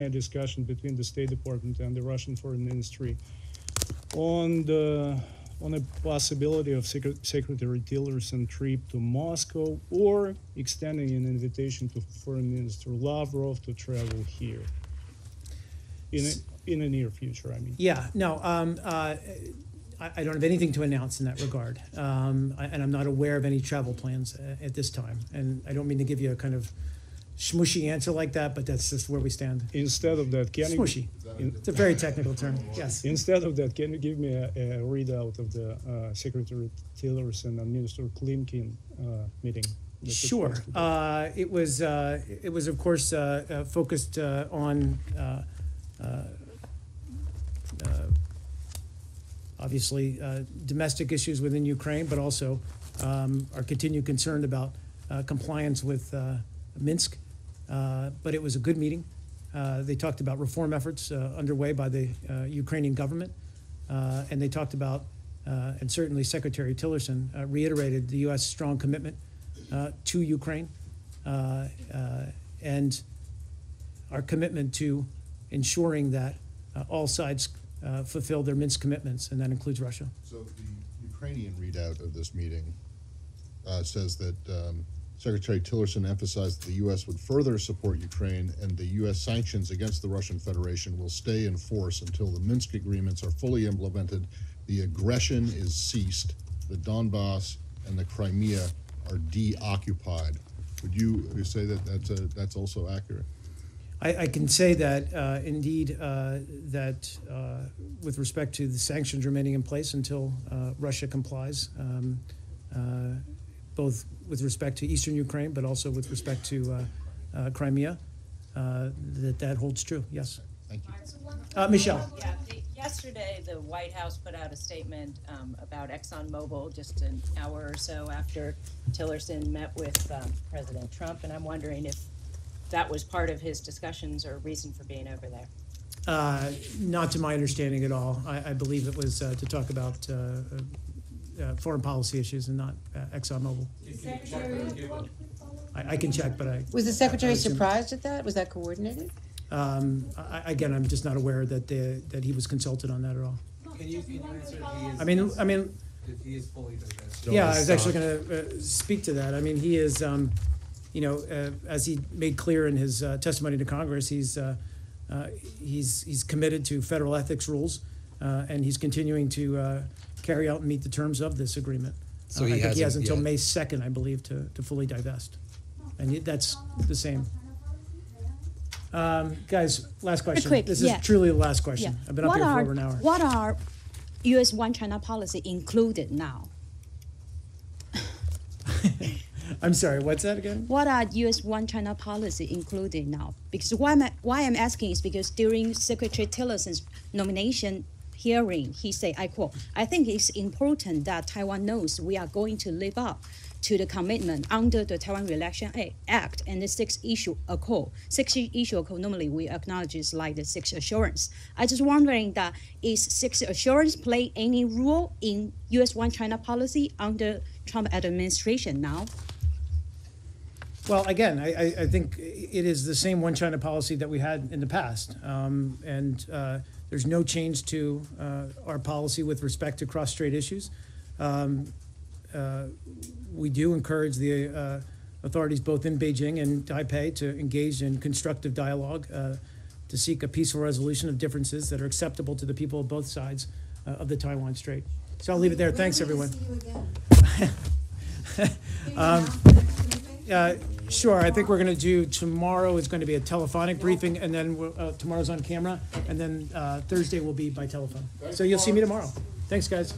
a discussion between the State Department and the Russian Foreign Ministry on a possibility of Secretary Tillerson trip to Moscow or extending an invitation to Foreign Minister Lavrov to travel here in the near future, I mean. Yeah, no, I don't have anything to announce in that regard. And I'm not aware of any travel plans at this time. And I don't mean to give you a kind of smushy answer like that, but that's just where we stand. Instead of that, can Smushy. It's a very technical term, yes. Instead of that, can you give me a readout of the Secretary Tillerson and Minister Klimkin meeting? Sure. It was of course focused on obviously domestic issues within Ukraine, but also our continued concern about compliance with Minsk. But it was a good meeting. They talked about reform efforts underway by the Ukrainian government, and they talked about, and certainly Secretary Tillerson reiterated the U.S. strong commitment to Ukraine and our commitment to ensuring that all sides fulfill their Minsk commitments, and that includes Russia. So the Ukrainian readout of this meeting says that Secretary Tillerson emphasized that the U.S. would further support Ukraine and the U.S. sanctions against the Russian Federation will stay in force until the Minsk agreements are fully implemented, the aggression is ceased, the Donbass and the Crimea are deoccupied. Would you say that that's also accurate? I can say that indeed that with respect to the sanctions remaining in place until Russia complies, both with respect to eastern Ukraine, but also with respect to Crimea, that holds true, yes. Thank you. Michelle. Yeah, yesterday the White House put out a statement about ExxonMobil just an hour or so after Tillerson met with President Trump, and I'm wondering if that was part of his discussions or reason for being over there. Not to my understanding at all. I believe it was to talk about foreign policy issues and not ExxonMobil. I can check, but I... Was the Secretary surprised at that? Was that coordinated? Again, I'm just not aware that he was consulted on that at all. Can you answer if I mean, if he is fully divested? yeah, I was actually going to speak to that. I mean, he is, you know, as he made clear in his testimony to Congress, he's committed to federal ethics rules, and he's continuing to carry out and meet the terms of this agreement. So I think he has until May 2nd, I believe, to fully divest, and that's the same. Guys, last question. Quick, this is truly the last question. Yeah. I've been up here for over an hour. What are U.S. one-China policy included now? I'm sorry, what's that again? What are U.S. one-China policy included now? Because why I'm asking is because during Secretary Tillerson's nomination hearing, he said, I quote, "I think it's important that Taiwan knows we are going to live up to the commitment under the Taiwan Relation Act and the Sixth Issue Accord. Sixth Issue Accord, normally we acknowledge is like the Sixth Assurance. I just wondering that is Sixth Assurance play any role in U.S. one-China policy under Trump administration now?" Well, again, I think it is the same one China policy that we had in the past. And there's no change to our policy with respect to cross-strait issues. We do encourage the authorities both in Beijing and Taipei to engage in constructive dialogue to seek a peaceful resolution of differences that are acceptable to the people of both sides of the Taiwan Strait. So I'll leave it there. Thanks, everyone. Sure, I think we're going to do tomorrow is going to be a telephonic briefing, and then tomorrow's on camera, and then Thursday will be by telephone. So you'll see me tomorrow. Thanks, guys.